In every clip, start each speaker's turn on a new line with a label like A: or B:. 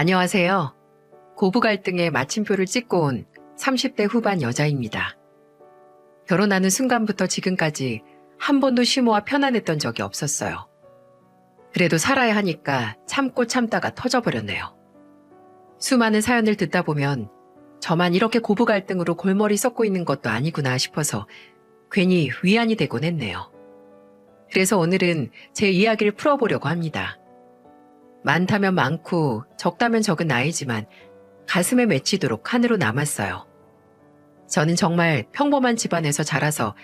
A: 안녕하세요. 고부 갈등에 마침표를 찍고 온 30대 후반 여자입니다. 결혼하는 순간부터 지금까지 한 번도 시모와 편안했던 적이 없었어요. 그래도 살아야 하니까 참고 참다가 터져버렸네요. 수많은 사연을 듣다 보면 저만 이렇게 고부 갈등으로 골머리 썩고 있는 것도 아니구나 싶어서 괜히 위안이 되곤 했네요. 그래서 오늘은 제 이야기를 풀어보려고 합니다. 많다면 많고 적다면 적은 나이지만 가슴에 맺히도록 한으로 남았어요. 저는 정말 평범한 집안에서 자라서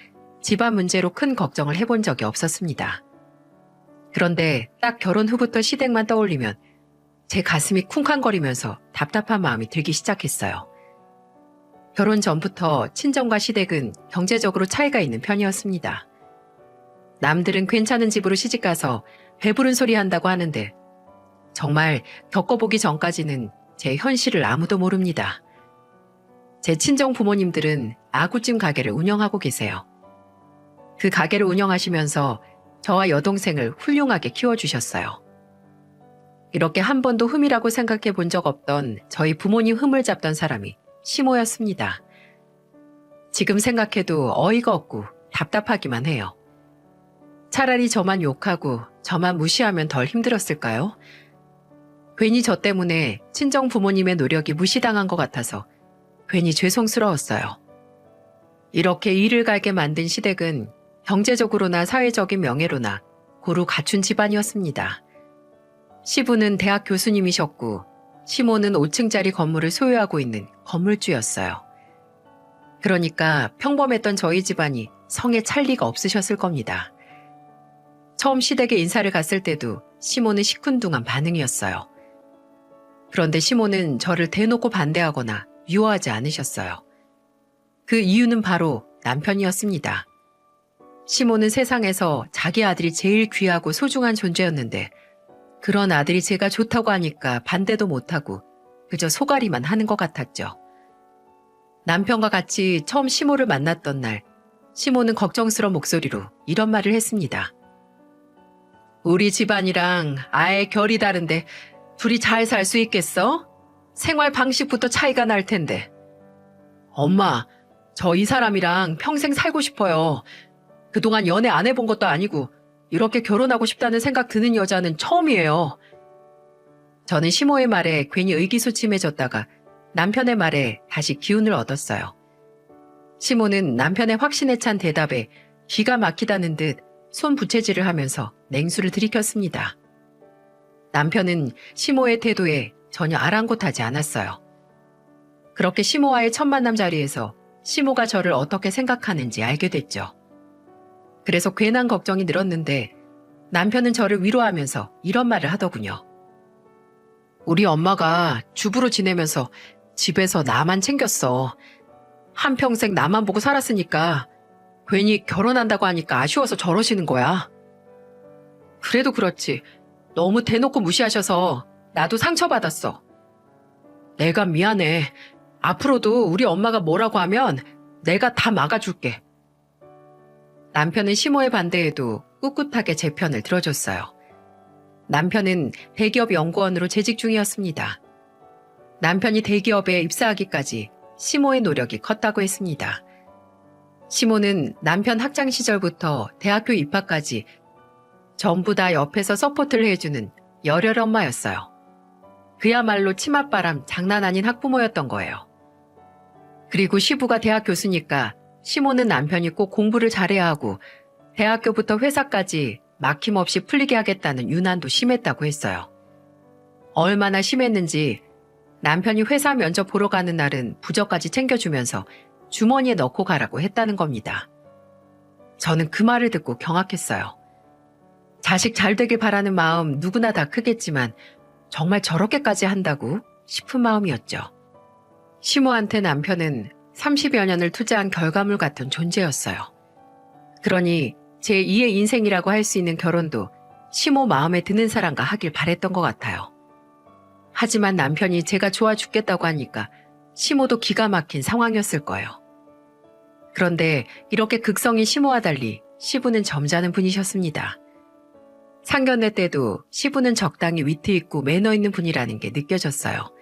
A: 집안 문제로 큰 걱정을 해본 적이 없었습니다. 그런데 딱 결혼 후부터 시댁만 떠올리면 제 가슴이 쿵쾅거리면서 답답한 마음이 들기 시작했어요. 결혼 전부터 친정과 시댁은 경제적으로 차이가 있는 편이었습니다. 남들은 괜찮은 집으로 시집가서 배부른 소리 한다고 하는데 정말 겪어보기 전까지는 제 현실을 아무도 모릅니다. 제 친정 부모님들은 아구찜 가게를 운영하고 계세요. 그 가게를 운영하시면서 저와 여동생을 훌륭하게 키워주셨어요. 이렇게 한 번도 흠이라고 생각해 본 적 없던 저희 부모님 흠을 잡던 사람이 시모였습니다. 지금 생각해도 어이가 없고 답답하기만 해요. 차라리 저만 욕하고 저만 무시하면 덜 힘들었을까요? 괜히 저 때문에 친정 부모님의 노력이 무시당한 것 같아서 괜히 죄송스러웠어요. 이렇게 이를 갈게 만든 시댁은 경제적으로나 사회적인 명예로나 고루 갖춘 집안이었습니다. 시부는 대학 교수님이셨고 시모는 5층짜리 건물을 소유하고 있는 건물주였어요. 그러니까 평범했던 저희 집안이 성에 찰 리가 없으셨을 겁니다. 처음 시댁에 인사를 갔을 때도 시모는 시큰둥한 반응이었어요. 그런데 시모는 저를 대놓고 반대하거나 유호하지 않으셨어요. 그 이유는 바로 남편이었습니다. 시모는 세상에서 자기 아들이 제일 귀하고 소중한 존재였는데 그런 아들이 제가 좋다고 하니까 반대도 못하고 그저 소가리만 하는 것 같았죠. 남편과 같이 처음 시모를 만났던 날 시모는 걱정스러운 목소리로 이런 말을 했습니다. 우리 집안이랑 아예 결이 다른데 둘이 잘 살 수 있겠어? 생활 방식부터 차이가 날 텐데. 엄마, 저 이 사람이랑 평생 살고 싶어요. 그동안 연애 안 해본 것도 아니고 이렇게 결혼하고 싶다는 생각 드는 여자는 처음이에요. 저는 시모의 말에 괜히 의기소침해졌다가 남편의 말에 다시 기운을 얻었어요. 시모는 남편의 확신에 찬 대답에 기가 막히다는 듯 손 부채질을 하면서 냉수를 들이켰습니다. 남편은 시모의 태도에 전혀 아랑곳하지 않았어요. 그렇게 시모와의 첫 만남 자리에서 시모가 저를 어떻게 생각하는지 알게 됐죠. 그래서 괜한 걱정이 늘었는데 남편은 저를 위로하면서 이런 말을 하더군요. 우리 엄마가 주부로 지내면서 집에서 나만 챙겼어. 한평생 나만 보고 살았으니까 괜히 결혼한다고 하니까 아쉬워서 저러시는 거야. 그래도 그렇지. 너무 대놓고 무시하셔서 나도 상처받았어. 내가 미안해. 앞으로도 우리 엄마가 뭐라고 하면 내가 다 막아줄게. 남편은 시모의 반대에도 꿋꿋하게 제 편을 들어줬어요. 남편은 대기업 연구원으로 재직 중이었습니다. 남편이 대기업에 입사하기까지 시모의 노력이 컸다고 했습니다. 시모는 남편 학창 시절부터 대학교 입학까지 전부 다 옆에서 서포트를 해주는 열혈 엄마였어요. 그야말로 치맛바람 장난 아닌 학부모였던 거예요. 그리고 시부가 대학 교수니까 시모는 남편이 꼭 공부를 잘해야 하고 대학교부터 회사까지 막힘없이 풀리게 하겠다는 유난도 심했다고 했어요. 얼마나 심했는지 남편이 회사 면접 보러 가는 날은 부적까지 챙겨주면서 주머니에 넣고 가라고 했다는 겁니다. 저는 그 말을 듣고 경악했어요. 자식 잘 되길 바라는 마음 누구나 다 크겠지만 정말 저렇게까지 한다고 싶은 마음이었죠. 시모한테 남편은 30여 년을 투자한 결과물 같은 존재였어요. 그러니 제 2의 인생이라고 할 수 있는 결혼도 시모 마음에 드는 사람과 하길 바랬던 것 같아요. 하지만 남편이 제가 좋아 죽겠다고 하니까 시모도 기가 막힌 상황이었을 거예요. 그런데 이렇게 극성인 시모와 달리 시부는 점잖은 분이셨습니다. 상견례 때도 시부는 적당히 위트 있고 매너 있는 분이라는 게 느껴졌어요.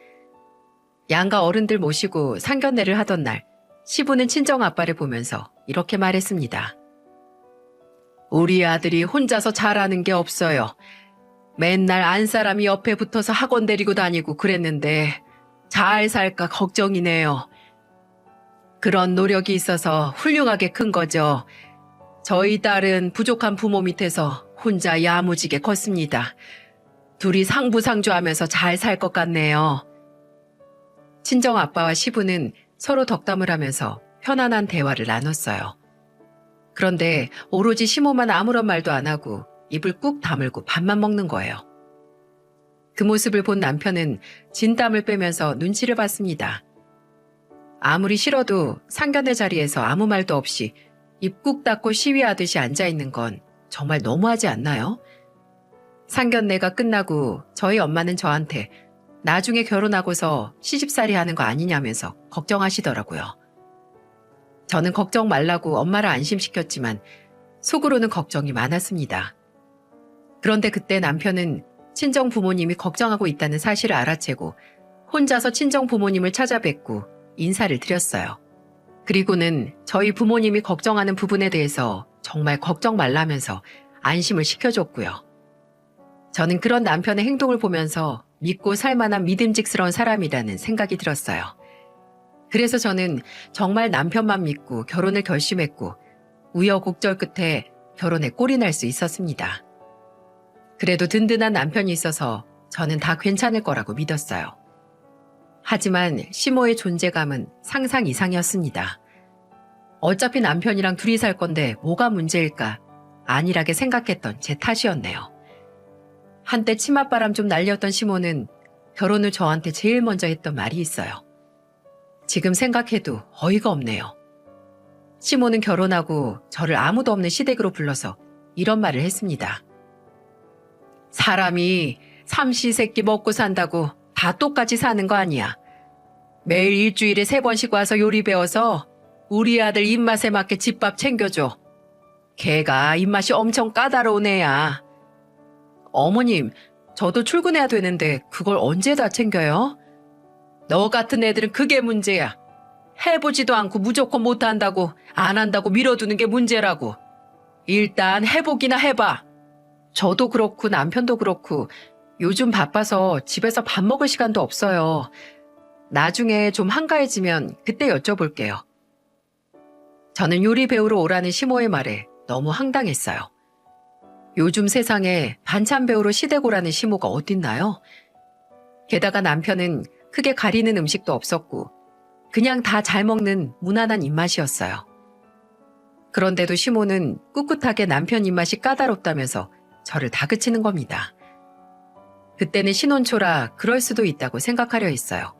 A: 양가 어른들 모시고 상견례를 하던 날 시부는 친정 아빠를 보면서 이렇게 말했습니다. 우리 아들이 혼자서 잘하는 게 없어요. 맨날 안 사람이 옆에 붙어서 학원 데리고 다니고 그랬는데 잘 살까 걱정이네요. 그런 노력이 있어서 훌륭하게 큰 거죠. 저희 딸은 부족한 부모 밑에서 혼자 야무지게 컸습니다. 둘이 상부상조하면서 잘 살 것 같네요. 친정 아빠와 시부는 서로 덕담을 하면서 편안한 대화를 나눴어요. 그런데 오로지 시모만 아무런 말도 안 하고 입을 꾹 다물고 밥만 먹는 거예요. 그 모습을 본 남편은 진땀을 빼면서 눈치를 봤습니다. 아무리 싫어도 상견례 자리에서 아무 말도 없이 입 꾹 닫고 시위하듯이 앉아있는 건 정말 너무하지 않나요? 상견례가 끝나고 저희 엄마는 저한테 나중에 결혼하고서 시집살이 하는 거 아니냐면서 걱정하시더라고요. 저는 걱정 말라고 엄마를 안심시켰지만 속으로는 걱정이 많았습니다. 그런데 그때 남편은 친정 부모님이 걱정하고 있다는 사실을 알아채고 혼자서 친정 부모님을 찾아뵙고 인사를 드렸어요. 그리고는 저희 부모님이 걱정하는 부분에 대해서 정말 걱정 말라면서 안심을 시켜줬고요. 저는 그런 남편의 행동을 보면서 믿고 살만한 믿음직스러운 사람이라는 생각이 들었어요. 그래서 저는 정말 남편만 믿고 결혼을 결심했고 우여곡절 끝에 결혼에 꼴이 날 수 있었습니다. 그래도 든든한 남편이 있어서 저는 다 괜찮을 거라고 믿었어요. 하지만 시모의 존재감은 상상 이상이었습니다. 어차피 남편이랑 둘이 살 건데 뭐가 문제일까 안일하게 생각했던 제 탓이었네요. 한때 치맛바람 좀 날렸던 시모는 결혼을 저한테 제일 먼저 했던 말이 있어요. 지금 생각해도 어이가 없네요. 시모는 결혼하고 저를 아무도 없는 시댁으로 불러서 이런 말을 했습니다. 사람이 삼시세끼 먹고 산다고 다 똑같이 사는 거 아니야. 매일 일주일에 3번씩 와서 요리 배워서 우리 아들 입맛에 맞게 집밥 챙겨줘. 걔가 입맛이 엄청 까다로운 애야. 어머님, 저도 출근해야 되는데 그걸 언제 다 챙겨요? 너 같은 애들은 그게 문제야. 해보지도 않고 무조건 못한다고 안 한다고 밀어두는 게 문제라고. 일단 해보기나 해봐. 저도 그렇고 남편도 그렇고 요즘 바빠서 집에서 밥 먹을 시간도 없어요. 나중에 좀 한가해지면 그때 여쭤볼게요. 저는 요리 배우러 오라는 시모의 말에 너무 황당했어요. 요즘 세상에 반찬 배우러 시댁 오라는 시모가 어딨나요? 게다가 남편은 크게 가리는 음식도 없었고 그냥 다 잘 먹는 무난한 입맛이었어요. 그런데도 시모는 꿋꿋하게 남편 입맛이 까다롭다면서 저를 다그치는 겁니다. 그때는 신혼초라 그럴 수도 있다고 생각하려 했어요.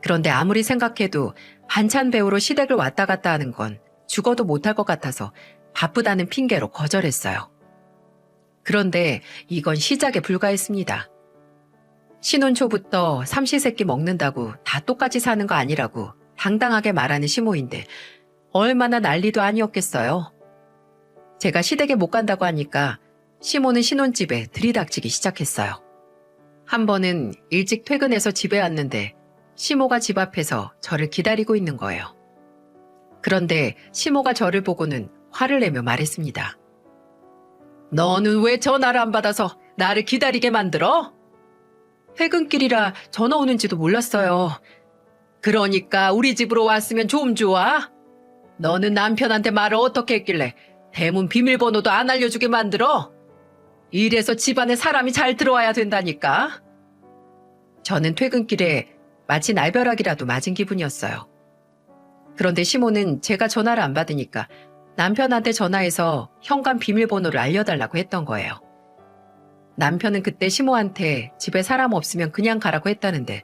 A: 그런데 아무리 생각해도 반찬 배우러 시댁을 왔다 갔다 하는 건 죽어도 못할 것 같아서 바쁘다는 핑계로 거절했어요. 그런데 이건 시작에 불과했습니다. 신혼 초부터 삼시세끼 먹는다고 다 똑같이 사는 거 아니라고 당당하게 말하는 시모인데 얼마나 난리도 아니었겠어요. 제가 시댁에 못 간다고 하니까 시모는 신혼집에 들이닥치기 시작했어요. 한 번은 일찍 퇴근해서 집에 왔는데 시모가 집 앞에서 저를 기다리고 있는 거예요. 그런데 시모가 저를 보고는 화를 내며 말했습니다. 너는 왜 전화를 안 받아서 나를 기다리게 만들어? 퇴근길이라 전화 오는지도 몰랐어요. 그러니까 우리 집으로 왔으면 좀 좋아. 너는 남편한테 말을 어떻게 했길래 대문 비밀번호도 안 알려주게 만들어? 이래서 집안에 사람이 잘 들어와야 된다니까. 저는 퇴근길에 마치 날벼락이라도 맞은 기분이었어요. 그런데 시모는 제가 전화를 안 받으니까 남편한테 전화해서 현관 비밀번호를 알려달라고 했던 거예요. 남편은 그때 시모한테 집에 사람 없으면 그냥 가라고 했다는데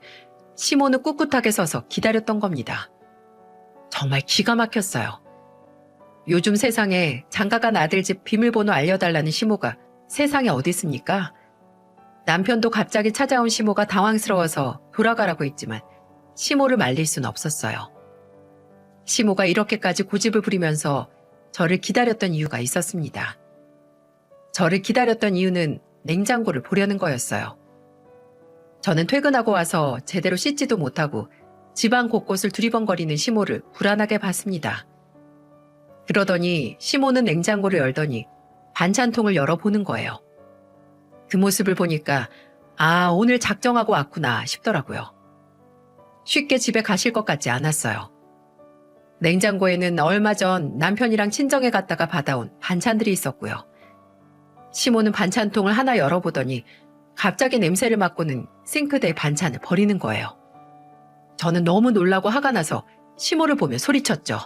A: 시모는 꿋꿋하게 서서 기다렸던 겁니다. 정말 기가 막혔어요. 요즘 세상에 장가간 아들 집 비밀번호 알려달라는 시모가 세상에 어디 있습니까? 남편도 갑자기 찾아온 시모가 당황스러워서 돌아가라고 했지만 시모를 말릴 순 없었어요. 시모가 이렇게까지 고집을 부리면서 저를 기다렸던 이유가 있었습니다. 저를 기다렸던 이유는 냉장고를 보려는 거였어요. 저는 퇴근하고 와서 제대로 씻지도 못하고 집안 곳곳을 두리번거리는 시모를 불안하게 봤습니다. 그러더니 시모는 냉장고를 열더니 반찬통을 열어보는 거예요. 그 모습을 보니까 오늘 작정하고 왔구나 싶더라고요. 쉽게 집에 가실 것 같지 않았어요. 냉장고에는 얼마 전 남편이랑 친정에 갔다가 받아온 반찬들이 있었고요. 시모는 반찬통을 하나 열어보더니 갑자기 냄새를 맡고는 싱크대에 반찬을 버리는 거예요. 저는 너무 놀라고 화가 나서 시모를 보며 소리쳤죠.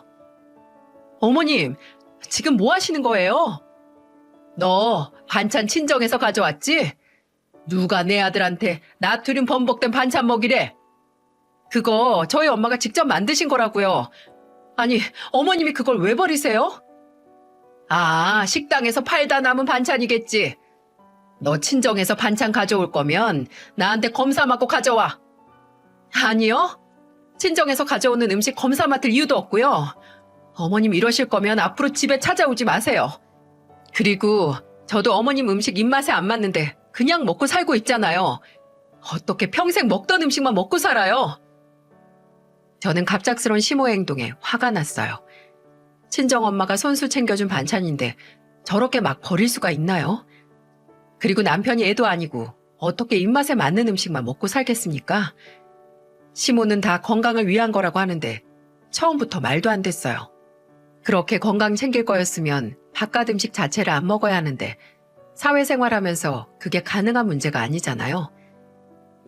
A: 어머님, 지금 뭐 하시는 거예요? 너 반찬 친정에서 가져왔지? 누가 내 아들한테 나트륨 범벅된 반찬 먹이래? 그거 저희 엄마가 직접 만드신 거라고요. 아니, 어머님이 그걸 왜 버리세요? 식당에서 팔다 남은 반찬이겠지. 너 친정에서 반찬 가져올 거면 나한테 검사 맡고 가져와. 아니요. 친정에서 가져오는 음식 검사 맡을 이유도 없고요. 어머님 이러실 거면 앞으로 집에 찾아오지 마세요. 그리고 저도 어머님 음식 입맛에 안 맞는데 그냥 먹고 살고 있잖아요. 어떻게 평생 먹던 음식만 먹고 살아요? 저는 갑작스런 시모의 행동에 화가 났어요. 친정엄마가 손수 챙겨준 반찬인데 저렇게 막 버릴 수가 있나요? 그리고 남편이 애도 아니고 어떻게 입맛에 맞는 음식만 먹고 살겠습니까? 시모는 다 건강을 위한 거라고 하는데 처음부터 말도 안 됐어요. 그렇게 건강 챙길 거였으면 바깥 음식 자체를 안 먹어야 하는데 사회생활하면서 그게 가능한 문제가 아니잖아요.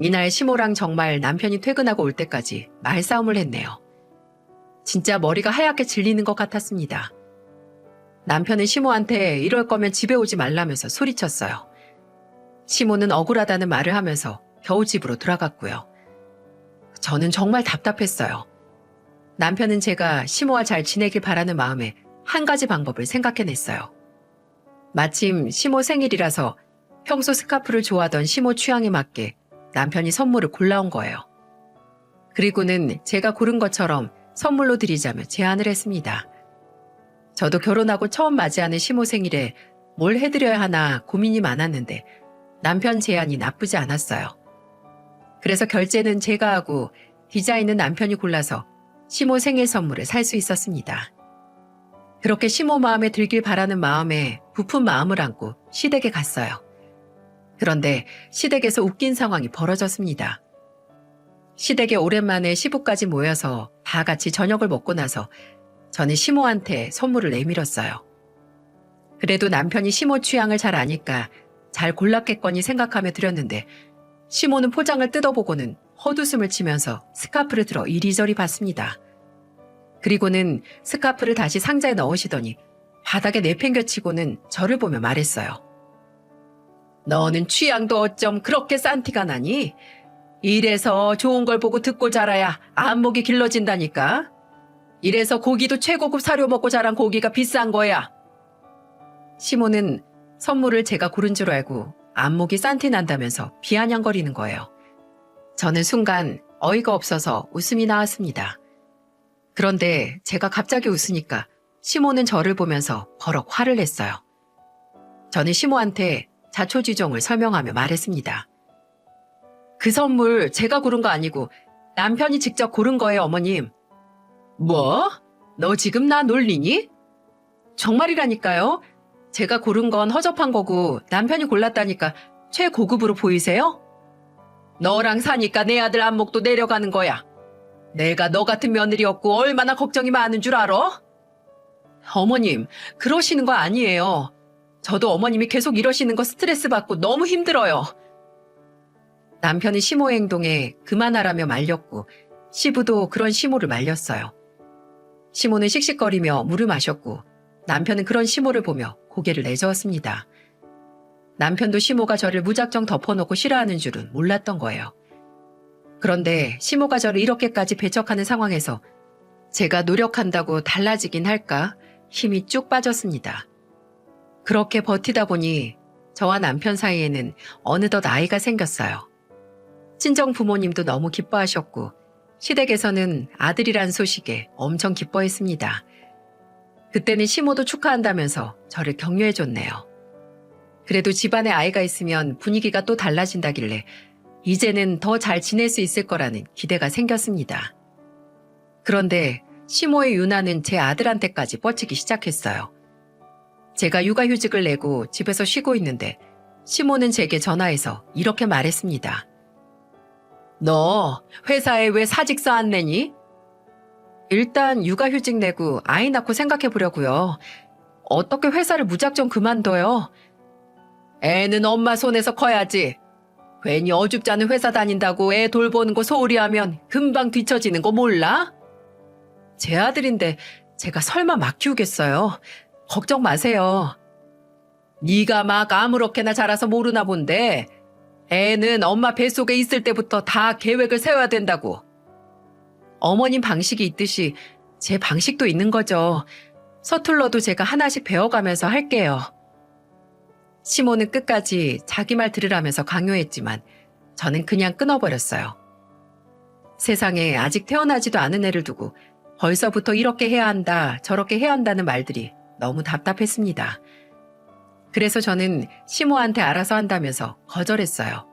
A: 이날 시모랑 정말 남편이 퇴근하고 올 때까지 말싸움을 했네요. 진짜 머리가 하얗게 질리는 것 같았습니다. 남편은 시모한테 이럴 거면 집에 오지 말라면서 소리쳤어요. 시모는 억울하다는 말을 하면서 겨우 집으로 돌아갔고요. 저는 정말 답답했어요. 남편은 제가 시모와 잘 지내길 바라는 마음에 한 가지 방법을 생각해냈어요. 마침 시모 생일이라서 평소 스카프를 좋아하던 시모 취향에 맞게 남편이 선물을 골라온 거예요. 그리고는 제가 고른 것처럼 선물로 드리자며 제안을 했습니다. 저도 결혼하고 처음 맞이하는 시모 생일에 뭘 해드려야 하나 고민이 많았는데 남편 제안이 나쁘지 않았어요. 그래서 결제는 제가 하고 디자인은 남편이 골라서 시모 생일 선물을 살 수 있었습니다. 그렇게 시모 마음에 들길 바라는 마음에 부푼 마음을 안고 시댁에 갔어요. 그런데 시댁에서 웃긴 상황이 벌어졌습니다. 시댁에 오랜만에 시부까지 모여서 다 같이 저녁을 먹고 나서 저는 시모한테 선물을 내밀었어요. 그래도 남편이 시모 취향을 잘 아니까 잘 골랐겠거니 생각하며 드렸는데 시모는 포장을 뜯어보고는 헛웃음을 치면서 스카프를 들어 이리저리 봤습니다. 그리고는 스카프를 다시 상자에 넣으시더니 바닥에 내팽겨치고는 저를 보며 말했어요. 너는 취향도 어쩜 그렇게 싼 티가 나니? 이래서 좋은 걸 보고 듣고 자라야 안목이 길러진다니까. 이래서 고기도 최고급 사료 먹고 자란 고기가 비싼 거야. 시모는 선물을 제가 고른 줄 알고 안목이 싼 티 난다면서 비아냥거리는 거예요. 저는 순간 어이가 없어서 웃음이 나왔습니다. 그런데 제가 갑자기 웃으니까 시모는 저를 보면서 버럭 화를 냈어요. 저는 시모한테 자초지종을 설명하며 말했습니다. 그 선물 제가 고른 거 아니고 남편이 직접 고른 거예요, 어머님. 뭐? 너 지금 나 놀리니? 정말이라니까요. 제가 고른 건 허접한 거고 남편이 골랐다니까 최고급으로 보이세요? 너랑 사니까 내 아들 안목도 내려가는 거야. 내가 너 같은 며느리였고 얼마나 걱정이 많은 줄 알아? 어머님, 그러시는 거 아니에요. 저도 어머님이 계속 이러시는 거 스트레스 받고 너무 힘들어요. 남편은 시모의 행동에 그만하라며 말렸고 시부도 그런 시모를 말렸어요. 시모는 씩씩거리며 물을 마셨고 남편은 그런 시모를 보며 고개를 내저었습니다. 남편도 시모가 저를 무작정 덮어놓고 싫어하는 줄은 몰랐던 거예요. 그런데 시모가 저를 이렇게까지 배척하는 상황에서 제가 노력한다고 달라지긴 할까 힘이 쭉 빠졌습니다. 그렇게 버티다 보니 저와 남편 사이에는 어느덧 아이가 생겼어요. 친정 부모님도 너무 기뻐하셨고 시댁에서는 아들이란 소식에 엄청 기뻐했습니다. 그때는 시모도 축하한다면서 저를 격려해줬네요. 그래도 집안에 아이가 있으면 분위기가 또 달라진다길래 이제는 더 잘 지낼 수 있을 거라는 기대가 생겼습니다. 그런데 시모의 유나는 제 아들한테까지 뻗치기 시작했어요. 제가 육아휴직을 내고 집에서 쉬고 있는데 시모는 제게 전화해서 이렇게 말했습니다. 너 회사에 왜 사직서 안 내니? 일단 육아휴직 내고 아이 낳고 생각해 보려고요. 어떻게 회사를 무작정 그만둬요? 애는 엄마 손에서 커야지. 괜히 어줍지 않은 회사 다닌다고 애 돌보는 거 소홀히 하면 금방 뒤처지는 거 몰라? 제 아들인데 제가 설마 막 키우겠어요? 걱정 마세요. 네가 막 아무렇게나 자라서 모르나 본데 애는 엄마 뱃속에 있을 때부터 다 계획을 세워야 된다고. 어머님 방식이 있듯이 제 방식도 있는 거죠. 서툴러도 제가 하나씩 배워가면서 할게요. 시모는 끝까지 자기 말 들으라면서 강요했지만 저는 그냥 끊어버렸어요. 세상에 아직 태어나지도 않은 애를 두고 벌써부터 이렇게 해야 한다, 저렇게 해야 한다는 말들이 너무 답답했습니다. 그래서 저는 시모한테 알아서 한다면서 거절했어요.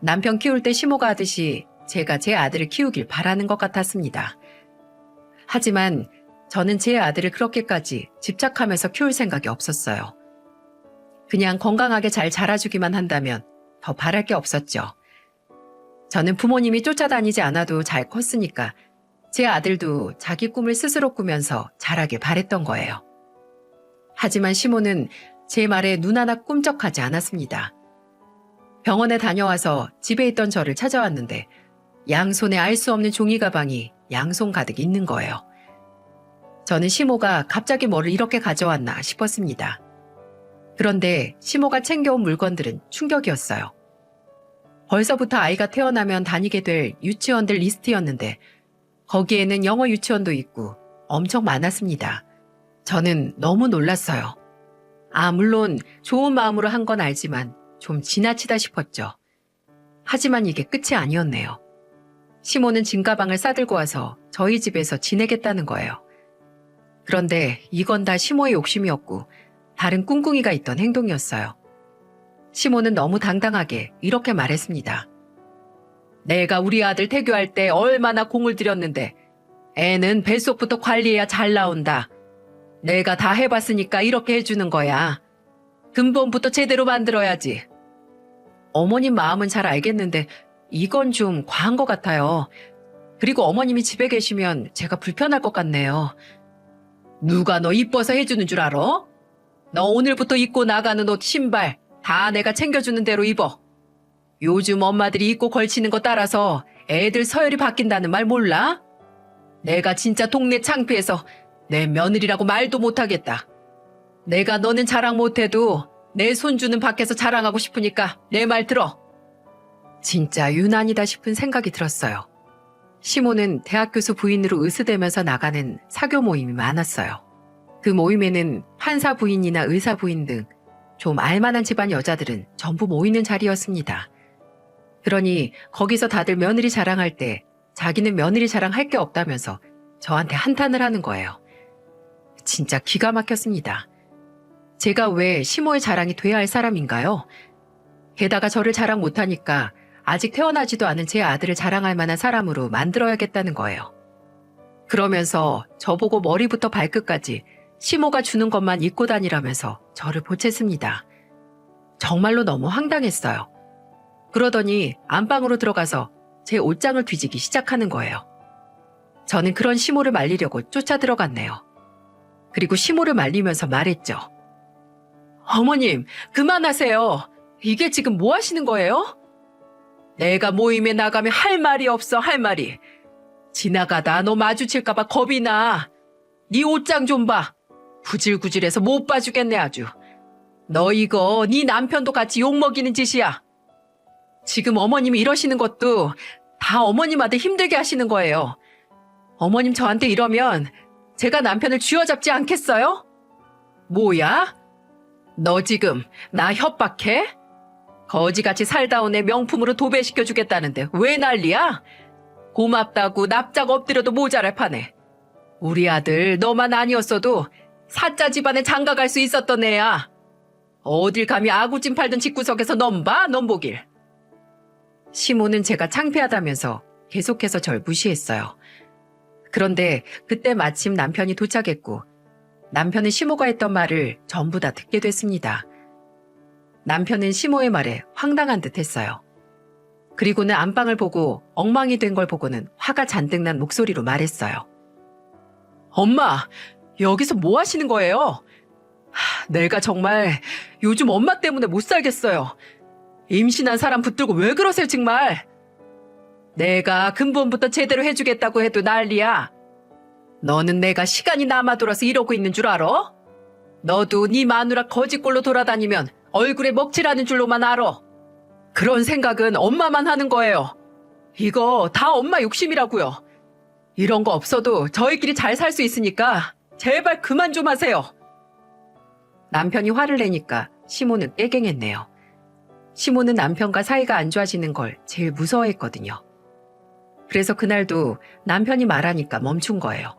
A: 남편 키울 때 시모가 하듯이 제가 제 아들을 키우길 바라는 것 같았습니다. 하지만 저는 제 아들을 그렇게까지 집착하면서 키울 생각이 없었어요. 그냥 건강하게 잘 자라주기만 한다면 더 바랄 게 없었죠. 저는 부모님이 쫓아다니지 않아도 잘 컸으니까 제 아들도 자기 꿈을 스스로 꾸면서 자라길 바랬던 거예요. 하지만 시모는 제 말에 눈 하나 꿈쩍하지 않았습니다. 병원에 다녀와서 집에 있던 저를 찾아왔는데 양손에 알 수 없는 종이 가방이 양손 가득 있는 거예요. 저는 시모가 갑자기 뭐를 이렇게 가져왔나 싶었습니다. 그런데 시모가 챙겨온 물건들은 충격이었어요. 벌써부터 아이가 태어나면 다니게 될 유치원들 리스트였는데 거기에는 영어 유치원도 있고 엄청 많았습니다. 저는 너무 놀랐어요. 물론 좋은 마음으로 한 건 알지만 좀 지나치다 싶었죠. 하지만 이게 끝이 아니었네요. 시모는 짐가방을 싸들고 와서 저희 집에서 지내겠다는 거예요. 그런데 이건 다 시모의 욕심이었고 다른 꿍꿍이가 있던 행동이었어요. 시모는 너무 당당하게 이렇게 말했습니다. 내가 우리 아들 태교할 때 얼마나 공을 들였는데 애는 뱃속부터 관리해야 잘 나온다. 내가 다 해봤으니까 이렇게 해주는 거야. 근본부터 제대로 만들어야지. 어머님 마음은 잘 알겠는데 이건 좀 과한 것 같아요. 그리고 어머님이 집에 계시면 제가 불편할 것 같네요. 누가 너 이뻐서 해주는 줄 알아? 너 오늘부터 입고 나가는 옷, 신발 다 내가 챙겨주는 대로 입어. 요즘 엄마들이 입고 걸치는 거 따라서 애들 서열이 바뀐다는 말 몰라? 내가 진짜 동네 창피해서 내 며느리라고 말도 못하겠다. 내가 너는 자랑 못해도 내 손주는 밖에서 자랑하고 싶으니까 내 말 들어. 진짜 유난이다 싶은 생각이 들었어요. 시모는 대학 교수 부인으로 으스대면서 나가는 사교 모임이 많았어요. 그 모임에는 판사 부인이나 의사 부인 등 좀 알만한 집안 여자들은 전부 모이는 자리였습니다. 그러니 거기서 다들 며느리 자랑할 때 자기는 며느리 자랑할 게 없다면서 저한테 한탄을 하는 거예요. 진짜 기가 막혔습니다. 제가 왜 시모의 자랑이 돼야 할 사람인가요? 게다가 저를 자랑 못하니까 아직 태어나지도 않은 제 아들을 자랑할 만한 사람으로 만들어야겠다는 거예요. 그러면서 저보고 머리부터 발끝까지 시모가 주는 것만 입고 다니라면서 저를 보챘습니다. 정말로 너무 황당했어요. 그러더니 안방으로 들어가서 제 옷장을 뒤지기 시작하는 거예요. 저는 그런 시모를 말리려고 쫓아 들어갔네요. 그리고 시모를 말리면서 말했죠. 어머님, 그만하세요. 이게 지금 뭐 하시는 거예요? 내가 모임에 나가면 할 말이 없어, 할 말이. 지나가다 너 마주칠까봐 겁이 나. 네 옷장 좀 봐. 구질구질해서 못 봐주겠네 아주. 너 이거 네 남편도 같이 욕먹이는 짓이야. 지금 어머님이 이러시는 것도 다 어머님 아들 힘들게 하시는 거예요. 어머님 저한테 이러면 제가 남편을 쥐어잡지 않겠어요? 뭐야? 너 지금 나 협박해? 거지같이 살다 온 애 명품으로 도배시켜주겠다는데 왜 난리야? 고맙다고 납작 엎드려도 모자랄 판에. 우리 아들 너만 아니었어도 사자 집안에 장가갈 수 있었던 애야. 어딜 감히 아구찜 팔던 집구석에서 넘봐, 넘보길. 시모는 제가 창피하다면서 계속해서 절 무시했어요. 그런데 그때 마침 남편이 도착했고 남편은 시모가 했던 말을 전부 다 듣게 됐습니다. 남편은 시모의 말에 황당한 듯 했어요. 그리고는 안방을 보고 엉망이 된 걸 보고는 화가 잔뜩 난 목소리로 말했어요. 엄마, 여기서 뭐 하시는 거예요? 내가 정말 요즘 엄마 때문에 못 살겠어요. 임신한 사람 붙들고 왜 그러세요, 정말? 내가 근본부터 제대로 해주겠다고 해도 난리야. 너는 내가 시간이 남아돌아서 이러고 있는 줄 알아? 너도 네 마누라 거지꼴로 돌아다니면 얼굴에 먹칠하는 줄로만 알아. 그런 생각은 엄마만 하는 거예요. 이거 다 엄마 욕심이라고요. 이런 거 없어도 저희끼리 잘 살 수 있으니까 제발 그만 좀 하세요. 남편이 화를 내니까 시모는 깨갱했네요. 시모는 남편과 사이가 안 좋아지는 걸 제일 무서워했거든요. 그래서 그날도 남편이 말하니까 멈춘 거예요.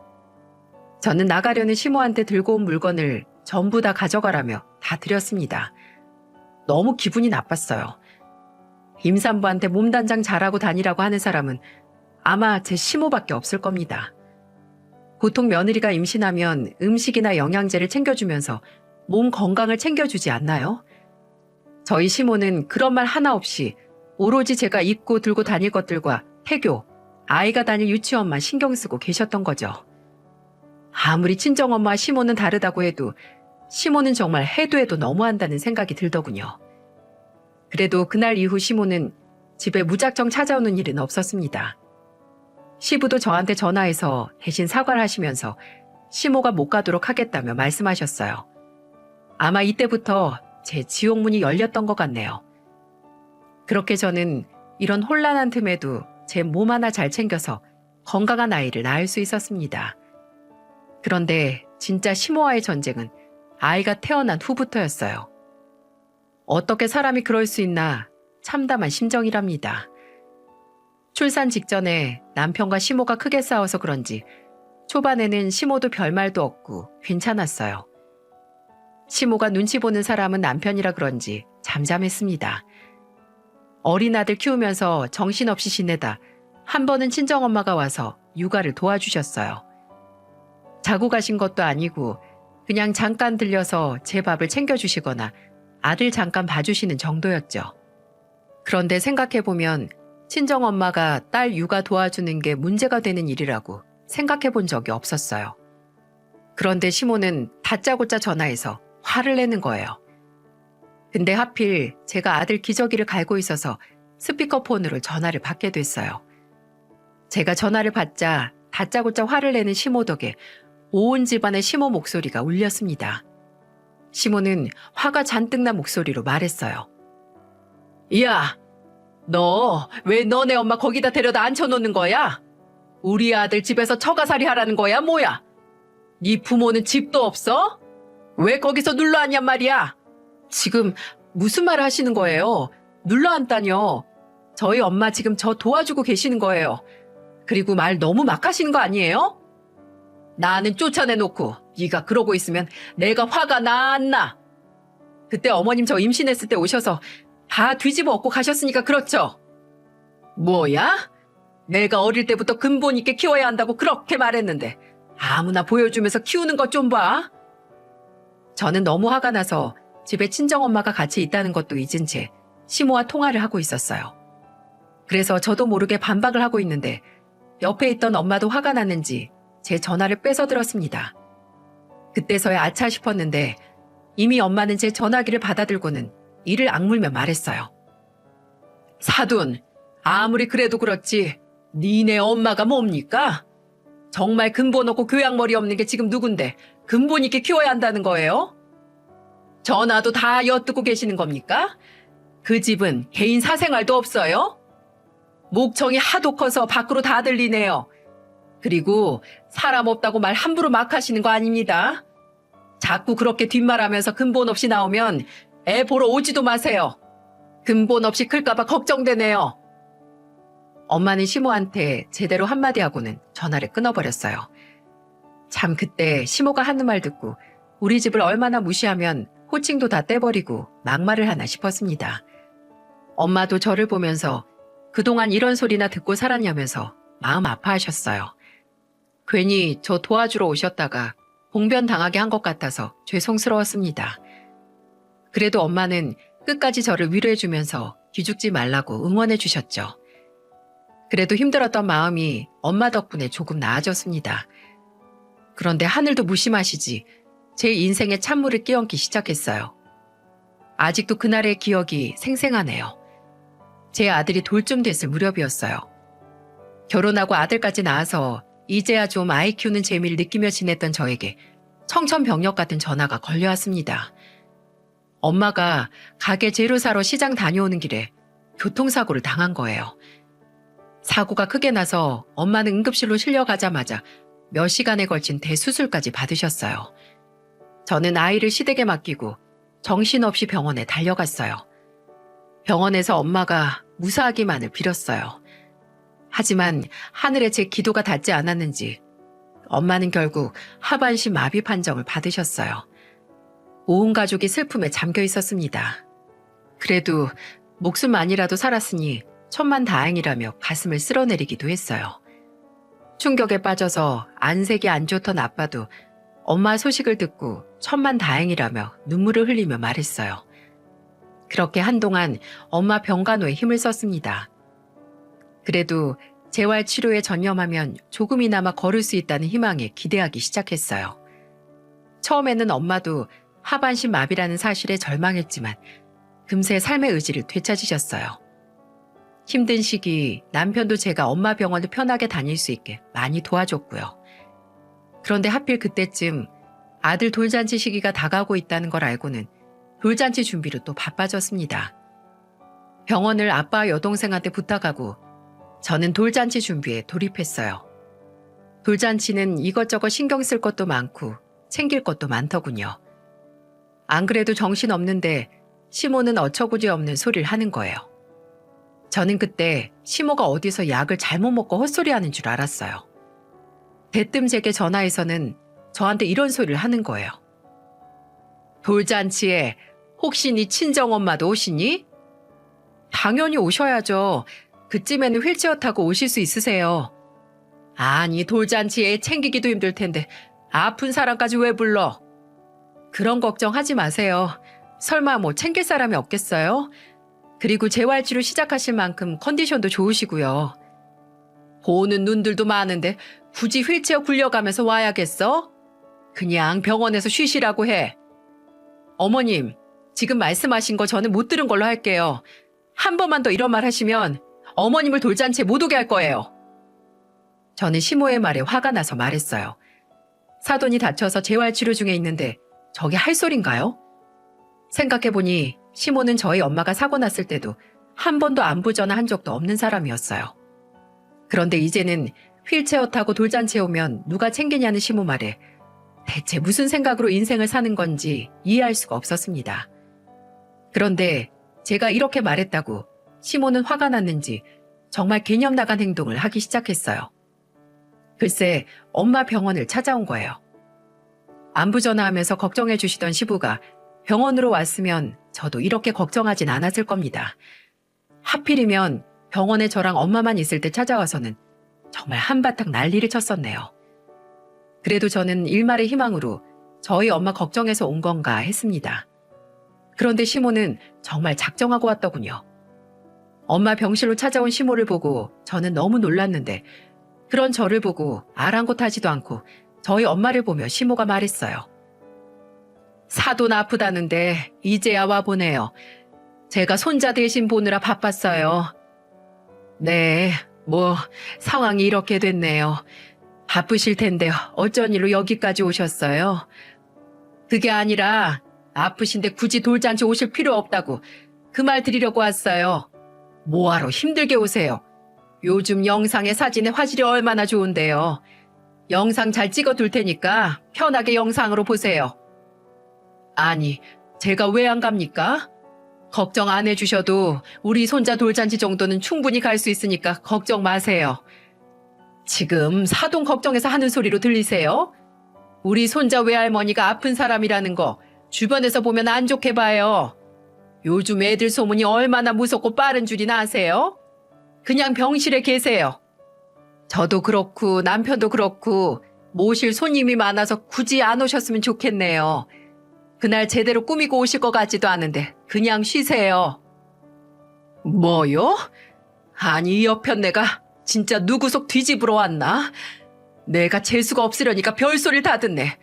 A: 저는 나가려는 시모한테 들고 온 물건을 전부 다 가져가라며 다 드렸습니다. 너무 기분이 나빴어요. 임산부한테 몸단장 잘하고 다니라고 하는 사람은 아마 제 시모밖에 없을 겁니다. 보통 며느리가 임신하면 음식이나 영양제를 챙겨주면서 몸 건강을 챙겨주지 않나요? 저희 시모는 그런 말 하나 없이 오로지 제가 입고 들고 다닐 것들과 태교, 아이가 다닐 유치원만 신경 쓰고 계셨던 거죠. 아무리 친정엄마와 시모는 다르다고 해도 시모는 정말 해도 해도 너무한다는 생각이 들더군요. 그래도 그날 이후 시모는 집에 무작정 찾아오는 일은 없었습니다. 시부도 저한테 전화해서 대신 사과를 하시면서 시모가 못 가도록 하겠다며 말씀하셨어요. 아마 이때부터 제 지옥문이 열렸던 것 같네요. 그렇게 저는 이런 혼란한 틈에도 제 몸 하나 잘 챙겨서 건강한 아이를 낳을 수 있었습니다. 그런데 진짜 시모와의 전쟁은 아이가 태어난 후부터였어요. 어떻게 사람이 그럴 수 있나 참담한 심정이랍니다. 출산 직전에 남편과 시모가 크게 싸워서 그런지 초반에는 시모도 별말도 없고 괜찮았어요. 시모가 눈치 보는 사람은 남편이라 그런지 잠잠했습니다. 어린 아들 키우면서 정신없이 지내다 한 번은 친정엄마가 와서 육아를 도와주셨어요. 자고 가신 것도 아니고 그냥 잠깐 들려서 제 밥을 챙겨주시거나 아들 잠깐 봐주시는 정도였죠. 그런데 생각해보면 친정엄마가 딸 육아 도와주는 게 문제가 되는 일이라고 생각해본 적이 없었어요. 그런데 시모는 다짜고짜 전화해서 화를 내는 거예요. 근데 하필 제가 아들 기저귀를 갈고 있어서 스피커폰으로 전화를 받게 됐어요. 제가 전화를 받자 다짜고짜 화를 내는 시모 덕에 온 집안의 시모 목소리가 울렸습니다. 시모는 화가 잔뜩 난 목소리로 말했어요. 야, 너 왜 너네 엄마 거기다 데려다 앉혀놓는 거야? 우리 아들 집에서 처가살이 하라는 거야 뭐야? 네 부모는 집도 없어? 왜 거기서 눌러앉냔 말이야? 지금 무슨 말 하시는 거예요? 눌러앉다뇨. 저희 엄마 지금 저 도와주고 계시는 거예요. 그리고 말 너무 막 하시는 거 아니에요? 나는 쫓아내놓고 네가 그러고 있으면 내가 화가 나 안 나? 그때 어머님 저 임신했을 때 오셔서 다 뒤집어 엎고 가셨으니까 그렇죠? 뭐야? 내가 어릴 때부터 근본 있게 키워야 한다고 그렇게 말했는데 아무나 보여주면서 키우는 것 좀 봐. 저는 너무 화가 나서 집에 친정엄마가 같이 있다는 것도 잊은 채 시모와 통화를 하고 있었어요. 그래서 저도 모르게 반박을 하고 있는데 옆에 있던 엄마도 화가 났는지 제 전화를 뺏어 들었습니다. 그때서야 아차 싶었는데 이미 엄마는 제 전화기를 받아들고는 이를 악물며 말했어요. 사돈, 아무리 그래도 그렇지 니네 엄마가 뭡니까? 정말 근본 없고 교양머리 없는 게 지금 누군데 근본 있게 키워야 한다는 거예요? 전화도 다 엿듣고 계시는 겁니까? 그 집은 개인 사생활도 없어요? 목청이 하도 커서 밖으로 다 들리네요. 그리고 사람 없다고 말 함부로 막 하시는 거 아닙니다. 자꾸 그렇게 뒷말하면서 근본 없이 나오면 애 보러 오지도 마세요. 근본 없이 클까봐 걱정되네요. 엄마는 시모한테 제대로 한마디 하고는 전화를 끊어버렸어요. 참 그때 시모가 하는 말 듣고 우리 집을 얼마나 무시하면 호칭도 다 떼버리고 막말을 하나 싶었습니다. 엄마도 저를 보면서 그동안 이런 소리나 듣고 살았냐면서 마음 아파하셨어요. 괜히 저 도와주러 오셨다가 봉변 당하게 한 것 같아서 죄송스러웠습니다. 그래도 엄마는 끝까지 저를 위로해주면서 기죽지 말라고 응원해주셨죠. 그래도 힘들었던 마음이 엄마 덕분에 조금 나아졌습니다. 그런데 하늘도 무심하시지 제 인생에 찬물을 끼얹기 시작했어요. 아직도 그날의 기억이 생생하네요. 제 아들이 돌쯤 됐을 무렵이었어요. 결혼하고 아들까지 낳아서 이제야 좀 아이 키우는 재미를 느끼며 지냈던 저에게 청천벽력 같은 전화가 걸려왔습니다. 엄마가 가게 재료 사러 시장 다녀오는 길에 교통사고를 당한 거예요. 사고가 크게 나서 엄마는 응급실로 실려가자마자 몇 시간에 걸친 대수술까지 받으셨어요. 저는 아이를 시댁에 맡기고 정신없이 병원에 달려갔어요. 병원에서 엄마가 무사하기만을 빌었어요. 하지만 하늘에 제 기도가 닿지 않았는지 엄마는 결국 하반신 마비 판정을 받으셨어요. 온 가족이 슬픔에 잠겨 있었습니다. 그래도 목숨만이라도 살았으니 천만다행이라며 가슴을 쓸어내리기도 했어요. 충격에 빠져서 안색이 안 좋던 아빠도 엄마 소식을 듣고 천만다행이라며 눈물을 흘리며 말했어요. 그렇게 한동안 엄마 병간호에 힘을 썼습니다. 그래도 재활 치료에 전념하면 조금이나마 걸을 수 있다는 희망에 기대하기 시작했어요. 처음에는 엄마도 하반신 마비라는 사실에 절망했지만 금세 삶의 의지를 되찾으셨어요. 힘든 시기 남편도 제가 엄마 병원을 편하게 다닐 수 있게 많이 도와줬고요. 그런데 하필 그때쯤 아들 돌잔치 시기가 다가오고 있다는 걸 알고는 돌잔치 준비로 또 바빠졌습니다. 병원을 아빠와 여동생한테 부탁하고 저는 돌잔치 준비에 돌입했어요. 돌잔치는 이것저것 신경 쓸 것도 많고 챙길 것도 많더군요. 안 그래도 정신없는데 시모는 어처구니 없는 소리를 하는 거예요. 저는 그때 시모가 어디서 약을 잘못 먹고 헛소리하는 줄 알았어요. 대뜸 제게 전화해서는 저한테 이런 소리를 하는 거예요. 돌잔치에 혹시 네 친정엄마도 오시니? 당연히 오셔야죠. 그쯤에는 휠체어 타고 오실 수 있으세요. 아니 돌잔치에 챙기기도 힘들 텐데 아픈 사람까지 왜 불러? 그런 걱정하지 마세요. 설마 뭐 챙길 사람이 없겠어요? 그리고 재활치료 시작하실 만큼 컨디션도 좋으시고요. 보는 눈들도 많은데 굳이 휠체어 굴려가면서 와야겠어? 그냥 병원에서 쉬시라고 해. 어머님, 지금 말씀하신 거 저는 못 들은 걸로 할게요. 한 번만 더 이런 말 하시면 어머님을 돌잔치에 못 오게 할 거예요. 저는 시모의 말에 화가 나서 말했어요. 사돈이 다쳐서 재활치료 중에 있는데 저게 할 소린가요? 생각해보니 시모는 저희 엄마가 사고 났을 때도 한 번도 안부 전화한 적도 없는 사람이었어요. 그런데 이제는 휠체어 타고 돌잔치에 오면 누가 챙기냐는 시모 말에 대체 무슨 생각으로 인생을 사는 건지 이해할 수가 없었습니다. 그런데 제가 이렇게 말했다고 시모는 화가 났는지 정말 개념 나간 행동을 하기 시작했어요. 글쎄 엄마 병원을 찾아온 거예요. 안부 전화하면서 걱정해 주시던 시부가 병원으로 왔으면 저도 이렇게 걱정하진 않았을 겁니다. 하필이면 병원에 저랑 엄마만 있을 때 찾아와서는 정말 한바탕 난리를 쳤었네요. 그래도 저는 일말의 희망으로 저희 엄마 걱정해서 온 건가 했습니다. 그런데 시모는 정말 작정하고 왔더군요. 엄마 병실로 찾아온 시모를 보고 저는 너무 놀랐는데 그런 저를 보고 아랑곳하지도 않고 저희 엄마를 보며 시모가 말했어요. 사돈 아프다는데 이제야 와보네요. 제가 손자 대신 보느라 바빴어요. 네, 상황이 이렇게 됐네요. 바쁘실 텐데 어쩐 일로 여기까지 오셨어요? 그게 아니라 아프신데 굳이 돌잔치 오실 필요 없다고 그 말 드리려고 왔어요. 뭐하러 힘들게 오세요. 요즘 영상의 사진의 화질이 얼마나 좋은데요. 영상 잘 찍어둘 테니까 편하게 영상으로 보세요. 아니, 제가 왜 안 갑니까? 걱정 안 해주셔도 우리 손자 돌잔치 정도는 충분히 갈 수 있으니까 걱정 마세요. 지금 사돈 걱정해서 하는 소리로 들리세요? 우리 손자 외할머니가 아픈 사람이라는 거 주변에서 보면 안 좋게 봐요. 요즘 애들 소문이 얼마나 무섭고 빠른 줄이나 아세요? 그냥 병실에 계세요. 저도 그렇고 남편도 그렇고 모실 손님이 많아서 굳이 안 오셨으면 좋겠네요. 그날 제대로 꾸미고 오실 것 같지도 않은데 그냥 쉬세요. 뭐요? 아니, 이 여편네가 진짜 누구 속 뒤집으러 왔나? 내가 재수가 없으려니까 별소리를 다 듣네.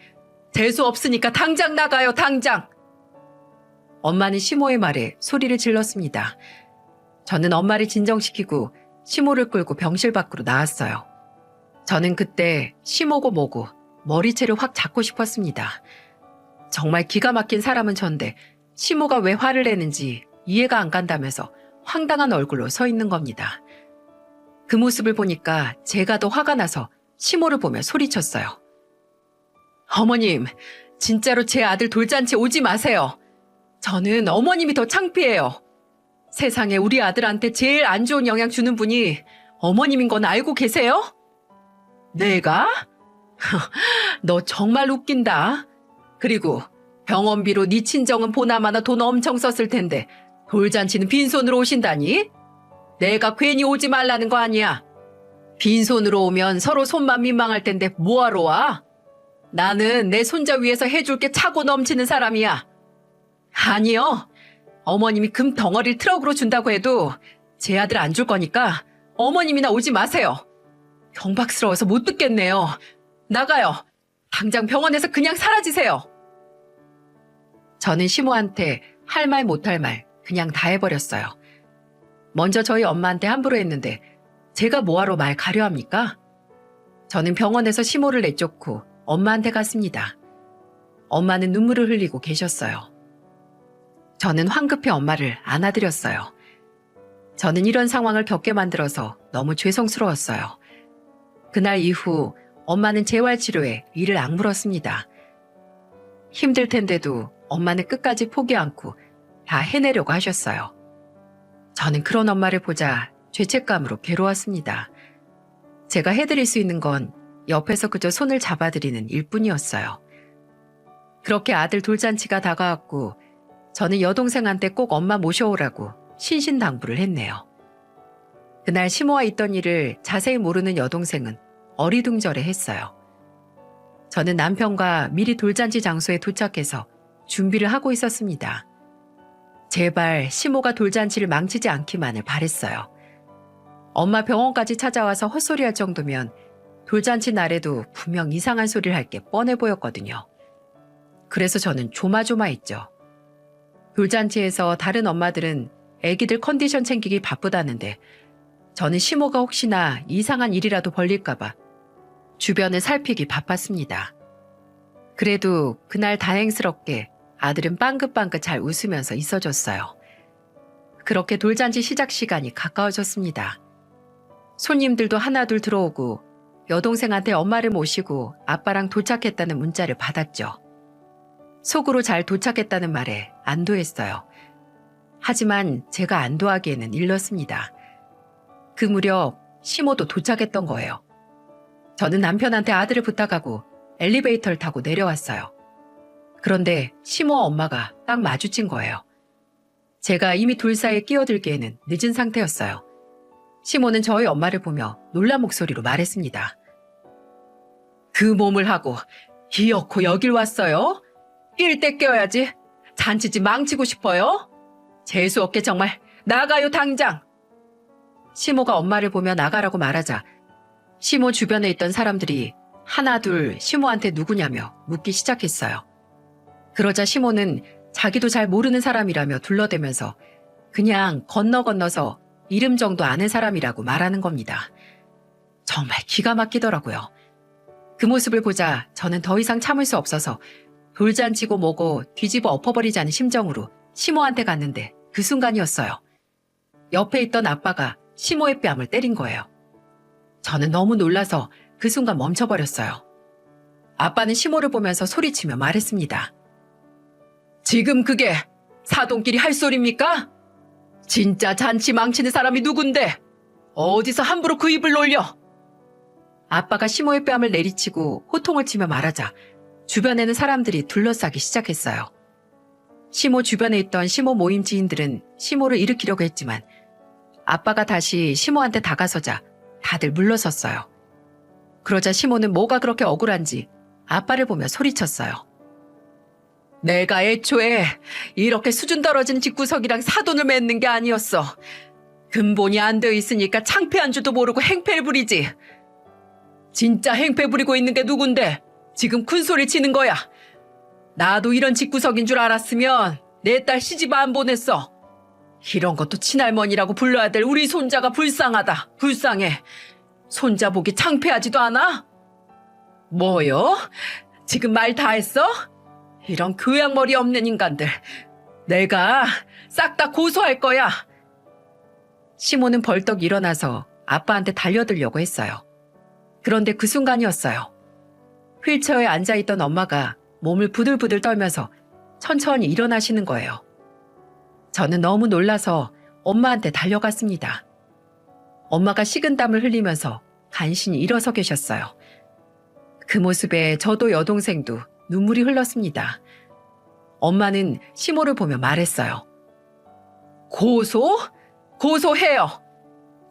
A: 재수 없으니까 당장 나가요, 당장. 엄마는 시모의 말에 소리를 질렀습니다. 저는 엄마를 진정시키고 시모를 끌고 병실 밖으로 나왔어요. 저는 그때 시모고 뭐고 머리채를 확 잡고 싶었습니다. 정말 기가 막힌 사람은 전데 시모가 왜 화를 내는지 이해가 안 간다면서 황당한 얼굴로 서 있는 겁니다. 그 모습을 보니까 제가 더 화가 나서 시모를 보며 소리쳤어요. 어머님, 진짜로 제 아들 돌잔치 오지 마세요. 저는 어머님이 더 창피해요. 세상에 우리 아들한테 제일 안 좋은 영향 주는 분이 어머님인 건 알고 계세요? 내가? 너 정말 웃긴다. 그리고 병원비로 네 친정은 보나마나 돈 엄청 썼을 텐데 돌잔치는 빈손으로 오신다니? 내가 괜히 오지 말라는 거 아니야. 빈손으로 오면 서로 손만 민망할 텐데 뭐하러 와? 나는 내 손자 위해서 해줄 게 차고 넘치는 사람이야. 아니요. 어머님이 금 덩어리를 트럭으로 준다고 해도 제 아들 안 줄 거니까 어머님이나 오지 마세요. 경박스러워서 못 듣겠네요. 나가요. 당장 병원에서 그냥 사라지세요. 저는 시모한테 할 말 못할 말 그냥 다 해버렸어요. 먼저 저희 엄마한테 함부로 했는데 제가 뭐하러 말 가려 합니까? 저는 병원에서 시모를 내쫓고 엄마한테 갔습니다. 엄마는 눈물을 흘리고 계셨어요. 저는 황급히 엄마를 안아드렸어요. 저는 이런 상황을 겪게 만들어서 너무 죄송스러웠어요. 그날 이후 엄마는 재활치료에 이를 악물었습니다. 힘들 텐데도 엄마는 끝까지 포기 않고 다 해내려고 하셨어요. 저는 그런 엄마를 보자 죄책감으로 괴로웠습니다. 제가 해드릴 수 있는 건 옆에서 그저 손을 잡아드리는 일뿐이었어요. 그렇게 아들 돌잔치가 다가왔고 저는 여동생한테 꼭 엄마 모셔오라고 신신당부를 했네요. 그날 시모와 있던 일을 자세히 모르는 여동생은 어리둥절해 했어요. 저는 남편과 미리 돌잔치 장소에 도착해서 준비를 하고 있었습니다. 제발 시모가 돌잔치를 망치지 않기만을 바랬어요. 엄마 병원까지 찾아와서 헛소리할 정도면 돌잔치 날에도 분명 이상한 소리를 할 게 뻔해 보였거든요. 그래서 저는 조마조마했죠. 돌잔치에서 다른 엄마들은 애기들 컨디션 챙기기 바쁘다는데 저는 시모가 혹시나 이상한 일이라도 벌릴까봐 주변을 살피기 바빴습니다. 그래도 그날 다행스럽게 아들은 빵긋빵긋 잘 웃으면서 있어줬어요. 그렇게 돌잔치 시작 시간이 가까워졌습니다. 손님들도 하나둘 들어오고 여동생한테 엄마를 모시고 아빠랑 도착했다는 문자를 받았죠. 속으로 잘 도착했다는 말에 안도했어요. 하지만 제가 안도하기에는 일렀습니다. 그 무렵 시모도 도착했던 거예요. 저는 남편한테 아들을 부탁하고 엘리베이터를 타고 내려왔어요. 그런데 시모와 엄마가 딱 마주친 거예요. 제가 이미 둘 사이에 끼어들기에는 늦은 상태였어요. 시모는 저희 엄마를 보며 놀란 목소리로 말했습니다. 그 몸을 하고 이어코 여길 왔어요? 낄 때 껴야지. 잔치집 망치고 싶어요? 재수없게 정말. 나가요 당장. 시모가 엄마를 보며 나가라고 말하자 시모 주변에 있던 사람들이 하나 둘 시모한테 누구냐며 묻기 시작했어요. 그러자 시모는 자기도 잘 모르는 사람이라며 둘러대면서 그냥 건너서 이름 정도 아는 사람이라고 말하는 겁니다. 정말 기가 막히더라고요. 그 모습을 보자 저는 더 이상 참을 수 없어서 돌잔치고 뭐고 뒤집어 엎어버리자는 심정으로 시모한테 갔는데 그 순간이었어요. 옆에 있던 아빠가 시모의 뺨을 때린 거예요. 저는 너무 놀라서 그 순간 멈춰버렸어요. 아빠는 시모를 보면서 소리치며 말했습니다. 지금 그게 사돈끼리 할 소리입니까? 진짜 잔치 망치는 사람이 누군데? 어디서 함부로 그 입을 놀려? 아빠가 시모의 뺨을 내리치고 호통을 치며 말하자 주변에는 사람들이 둘러싸기 시작했어요. 시모 주변에 있던 시모 모임 지인들은 시모를 일으키려고 했지만 아빠가 다시 시모한테 다가서자 다들 물러섰어요. 그러자 시모는 뭐가 그렇게 억울한지 아빠를 보며 소리쳤어요. 내가 애초에 이렇게 수준 떨어진 집구석이랑 사돈을 맺는 게 아니었어. 근본이 안 되어 있으니까 창피한 줄도 모르고 행패를 부리지. 진짜 행패 부리고 있는 게 누군데 지금 큰소리 치는 거야. 나도 이런 집구석인 줄 알았으면 내 딸 시집 안 보냈어. 이런 것도 친할머니라고 불러야 될 우리 손자가 불쌍하다. 불쌍해. 손자 보기 창피하지도 않아? 뭐요? 지금 말 다 했어? 이런 교양머리 없는 인간들. 내가 싹 다 고소할 거야. 시모는 벌떡 일어나서 아빠한테 달려들려고 했어요. 그런데 그 순간이었어요. 휠체어에 앉아있던 엄마가 몸을 부들부들 떨면서 천천히 일어나시는 거예요. 저는 너무 놀라서 엄마한테 달려갔습니다. 엄마가 식은땀을 흘리면서 간신히 일어서 계셨어요. 그 모습에 저도 여동생도 눈물이 흘렀습니다. 엄마는 시모를 보며 말했어요. 고소? 고소해요.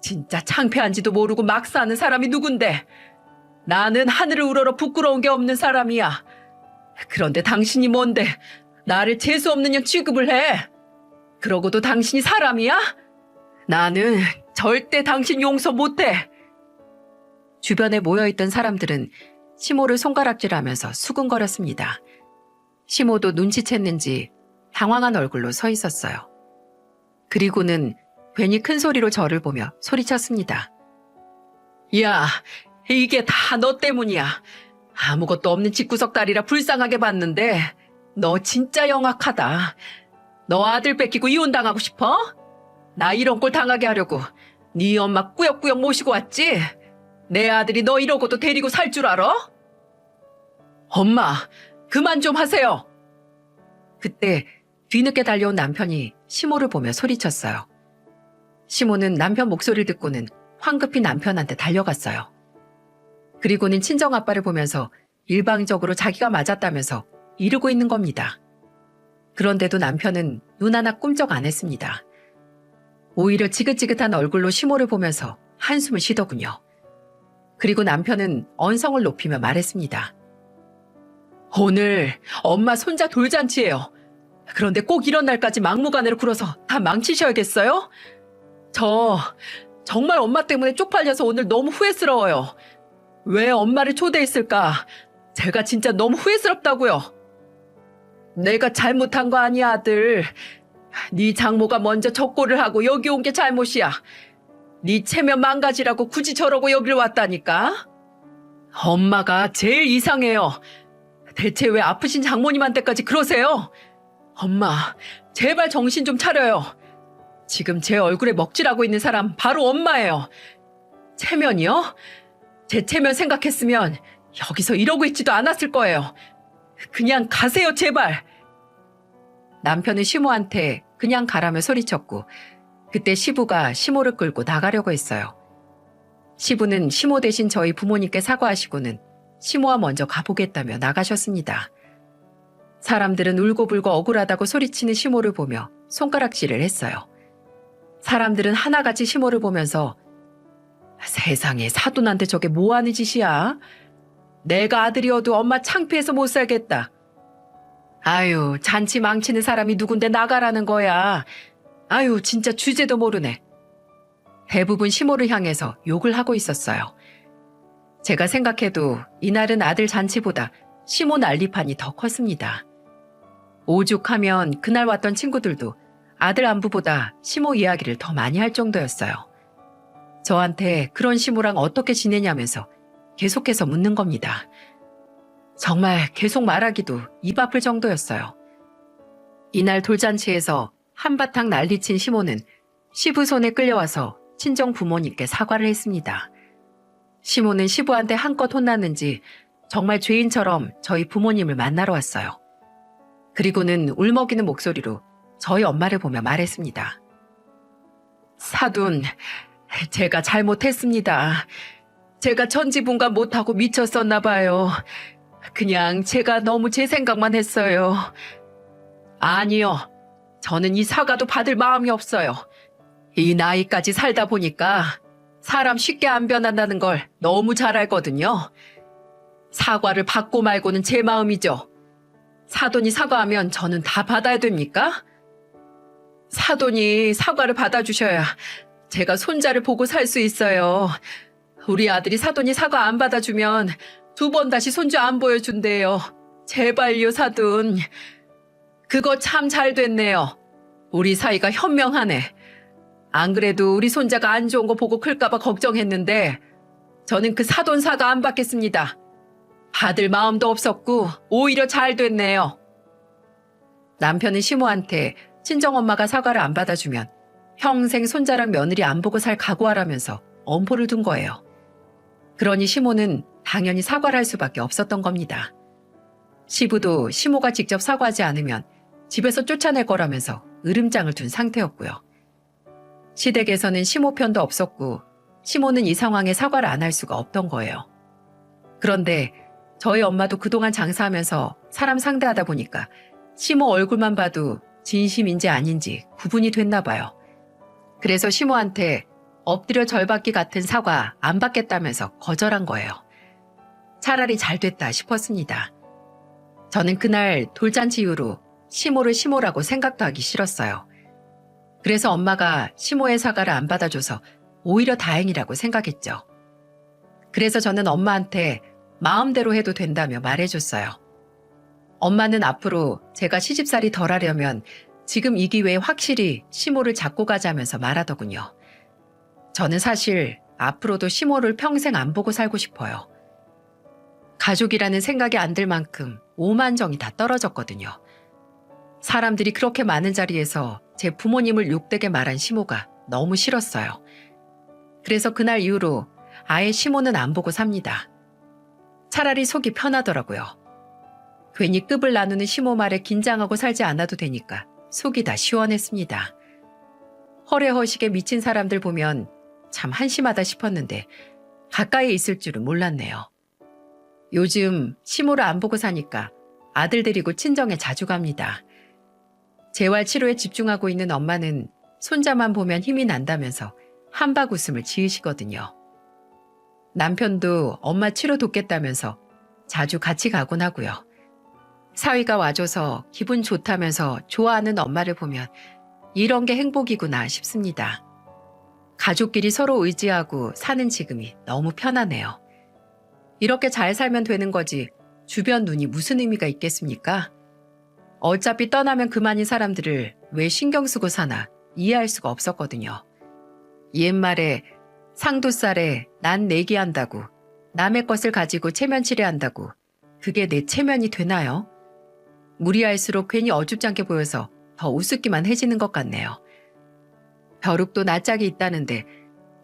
A: 진짜 창피한지도 모르고 막 사는 사람이 누군데. 나는 하늘을 우러러 부끄러운 게 없는 사람이야. 그런데 당신이 뭔데 나를 재수없는 년 취급을 해. 그러고도 당신이 사람이야? 나는 절대 당신 용서 못해. 주변에 모여있던 사람들은 시모를 손가락질하면서 수근거렸습니다. 시모도 눈치챘는지 당황한 얼굴로 서 있었어요. 그리고는 괜히 큰 소리로 저를 보며 소리쳤습니다. 야, 이게 다 너 때문이야. 아무것도 없는 집구석 딸이라 불쌍하게 봤는데 너 진짜 영악하다. 너 아들 뺏기고 이혼당하고 싶어? 나 이런 꼴 당하게 하려고 네 엄마 꾸역꾸역 모시고 왔지? 내 아들이 너 이러고도 데리고 살 줄 알아? 엄마, 그만 좀 하세요. 그때 뒤늦게 달려온 남편이 시모를 보며 소리쳤어요. 시모는 남편 목소리를 듣고는 황급히 남편한테 달려갔어요. 그리고는 친정아빠를 보면서 일방적으로 자기가 맞았다면서 이르고 있는 겁니다. 그런데도 남편은 눈 하나 꿈쩍 안 했습니다. 오히려 지긋지긋한 얼굴로 시모를 보면서 한숨을 쉬더군요. 그리고 남편은 언성을 높이며 말했습니다. 오늘 엄마 손자 돌잔치예요. 그런데 꼭 이런 날까지 막무가내로 굴어서 다 망치셔야겠어요? 저 정말 엄마 때문에 쪽팔려서 오늘 너무 후회스러워요. 왜 엄마를 초대했을까? 제가 진짜 너무 후회스럽다고요. 내가 잘못한 거 아니야, 아들. 네 장모가 먼저 적고를 하고 여기 온 게 잘못이야. 네 체면 망가지라고 굳이 저러고 여길 왔다니까. 엄마가 제일 이상해요. 대체 왜 아프신 장모님한테까지 그러세요? 엄마, 제발 정신 좀 차려요. 지금 제 얼굴에 먹칠하고 있는 사람 바로 엄마예요. 체면이요? 제 체면 생각했으면 여기서 이러고 있지도 않았을 거예요. 그냥 가세요, 제발. 남편은 시모한테 그냥 가라며 소리쳤고 그때 시부가 시모를 끌고 나가려고 했어요. 시부는 시모 대신 저희 부모님께 사과하시고는 시모와 먼저 가보겠다며 나가셨습니다. 사람들은 울고불고 억울하다고 소리치는 시모를 보며 손가락질을 했어요. 사람들은 하나같이 시모를 보면서 세상에 사돈한테 저게 뭐하는 짓이야? 내가 아들이어도 엄마 창피해서 못 살겠다. 아유, 잔치 망치는 사람이 누군데 나가라는 거야. 아유, 진짜 주제도 모르네. 대부분 시모를 향해서 욕을 하고 있었어요. 제가 생각해도 이날은 아들 잔치보다 시모 난리판이 더 컸습니다. 오죽하면 그날 왔던 친구들도 아들 안부보다 시모 이야기를 더 많이 할 정도였어요. 저한테 그런 시모랑 어떻게 지내냐면서 계속해서 묻는 겁니다. 정말 계속 말하기도 입 아플 정도였어요. 이날 돌잔치에서 한바탕 난리친 시모는 시부 손에 끌려와서 친정 부모님께 사과를 했습니다. 시모는 시부한테 한껏 혼났는지 정말 죄인처럼 저희 부모님을 만나러 왔어요. 그리고는 울먹이는 목소리로 저희 엄마를 보며 말했습니다. 사돈, 제가 잘못했습니다. 제가 천지분간 못하고 미쳤었나 봐요. 그냥 제가 너무 제 생각만 했어요. 아니요. 저는 이 사과도 받을 마음이 없어요. 이 나이까지 살다 보니까 사람 쉽게 안 변한다는 걸 너무 잘 알거든요. 사과를 받고 말고는 제 마음이죠. 사돈이 사과하면 저는 다 받아야 됩니까? 사돈이 사과를 받아주셔야 제가 손자를 보고 살 수 있어요. 우리 아들이 사돈이 사과 안 받아주면 2번 다시 손주 안 보여준대요. 제발요, 사돈. 그거 참 잘 됐네요. 우리 사이가 현명하네. 안 그래도 우리 손자가 안 좋은 거 보고 클까봐 걱정했는데 저는 그 사돈 사과 안 받겠습니다. 받을 마음도 없었고 오히려 잘 됐네요. 남편은 시모한테 친정엄마가 사과를 안 받아주면 평생 손자랑 며느리 안 보고 살 각오하라면서 엄포를 둔 거예요. 그러니 시모는 당연히 사과를 할 수밖에 없었던 겁니다. 시부도 시모가 직접 사과하지 않으면 집에서 쫓아낼 거라면서 으름장을 둔 상태였고요. 시댁에서는 시모 편도 없었고 시모는 이 상황에 사과를 안 할 수가 없던 거예요. 그런데 저희 엄마도 그동안 장사하면서 사람 상대하다 보니까 시모 얼굴만 봐도 진심인지 아닌지 구분이 됐나 봐요. 그래서 시모한테 엎드려 절받기 같은 사과 안 받겠다면서 거절한 거예요. 차라리 잘 됐다 싶었습니다. 저는 그날 돌잔치 이후로 시모를 시모라고 생각도 하기 싫었어요. 그래서 엄마가 시모의 사과를 안 받아줘서 오히려 다행이라고 생각했죠. 그래서 저는 엄마한테 마음대로 해도 된다며 말해줬어요. 엄마는 앞으로 제가 시집살이 덜 하려면 지금 이 기회에 확실히 시모를 잡고 가자면서 말하더군요. 저는 사실 앞으로도 시모를 평생 안 보고 살고 싶어요. 가족이라는 생각이 안 들 만큼 오만정이 다 떨어졌거든요. 사람들이 그렇게 많은 자리에서 제 부모님을 욕되게 말한 시모가 너무 싫었어요. 그래서 그날 이후로 아예 시모는 안 보고 삽니다. 차라리 속이 편하더라고요. 괜히 급을 나누는 시모 말에 긴장하고 살지 않아도 되니까 속이 다 시원했습니다. 허례허식에 미친 사람들 보면 참 한심하다 싶었는데 가까이에 있을 줄은 몰랐네요. 요즘 시모를 안 보고 사니까 아들 데리고 친정에 자주 갑니다. 재활 치료에 집중하고 있는 엄마는 손자만 보면 힘이 난다면서 한박 웃음을 지으시거든요. 남편도 엄마 치료 돕겠다면서 자주 같이 가곤 하고요. 사위가 와줘서 기분 좋다면서 좋아하는 엄마를 보면 이런 게 행복이구나 싶습니다. 가족끼리 서로 의지하고 사는 지금이 너무 편하네요. 이렇게 잘 살면 되는 거지 주변 눈이 무슨 의미가 있겠습니까? 어차피 떠나면 그만인 사람들을 왜 신경 쓰고 사나 이해할 수가 없었거든요. 옛말에 상도살에 난 내기한다고 남의 것을 가지고 체면치레한다고 그게 내 체면이 되나요? 무리할수록 괜히 어줍잖게 보여서 더 우습기만 해지는 것 같네요. 벼룩도 낯짝이 있다는데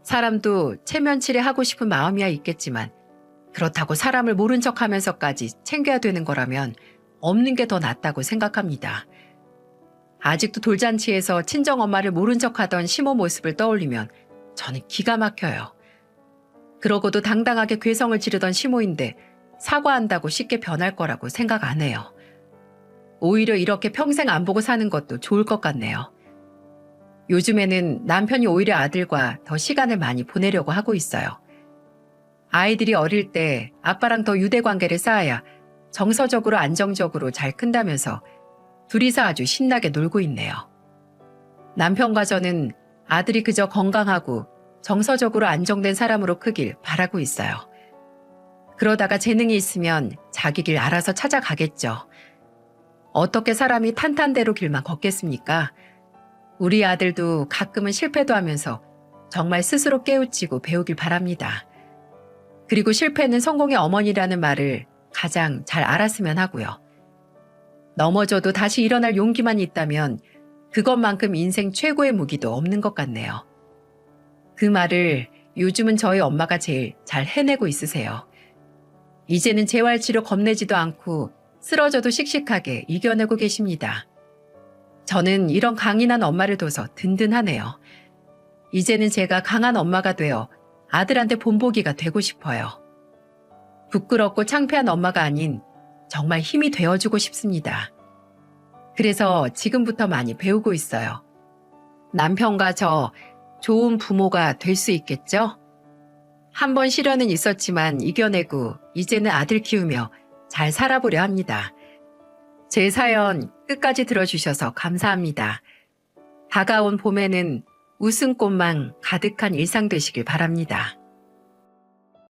A: 사람도 체면치레 하고 싶은 마음이야 있겠지만 그렇다고 사람을 모른 척하면서까지 챙겨야 되는 거라면 없는 게 더 낫다고 생각합니다. 아직도 돌잔치에서 친정엄마를 모른 척하던 시모 모습을 떠올리면 저는 기가 막혀요. 그러고도 당당하게 괴성을 지르던 시모인데 사과한다고 쉽게 변할 거라고 생각 안 해요. 오히려 이렇게 평생 안 보고 사는 것도 좋을 것 같네요. 요즘에는 남편이 오히려 아들과 더 시간을 많이 보내려고 하고 있어요. 아이들이 어릴 때 아빠랑 더 유대관계를 쌓아야 정서적으로 안정적으로 잘 큰다면서 둘이서 아주 신나게 놀고 있네요. 남편과 저는 아들이 그저 건강하고 정서적으로 안정된 사람으로 크길 바라고 있어요. 그러다가 재능이 있으면 자기 길 알아서 찾아가겠죠. 어떻게 사람이 탄탄대로 길만 걷겠습니까? 우리 아들도 가끔은 실패도 하면서 정말 스스로 깨우치고 배우길 바랍니다. 그리고 실패는 성공의 어머니라는 말을 가장 잘 알았으면 하고요. 넘어져도 다시 일어날 용기만 있다면 그것만큼 인생 최고의 무기도 없는 것 같네요. 그 말을 요즘은 저희 엄마가 제일 잘 해내고 있으세요. 이제는 재활치료 겁내지도 않고 쓰러져도 씩씩하게 이겨내고 계십니다. 저는 이런 강인한 엄마를 둬서 든든하네요. 이제는 제가 강한 엄마가 되어 아들한테 본보기가 되고 싶어요. 부끄럽고 창피한 엄마가 아닌 정말 힘이 되어주고 싶습니다. 그래서 지금부터 많이 배우고 있어요. 남편과 저 좋은 부모가 될 수 있겠죠? 한 번 시련은 있었지만 이겨내고 이제는 아들 키우며 잘 살아보려 합니다. 제 사연 끝까지 들어주셔서 감사합니다. 다가온 봄에는 웃음꽃만 가득한 일상 되시길 바랍니다.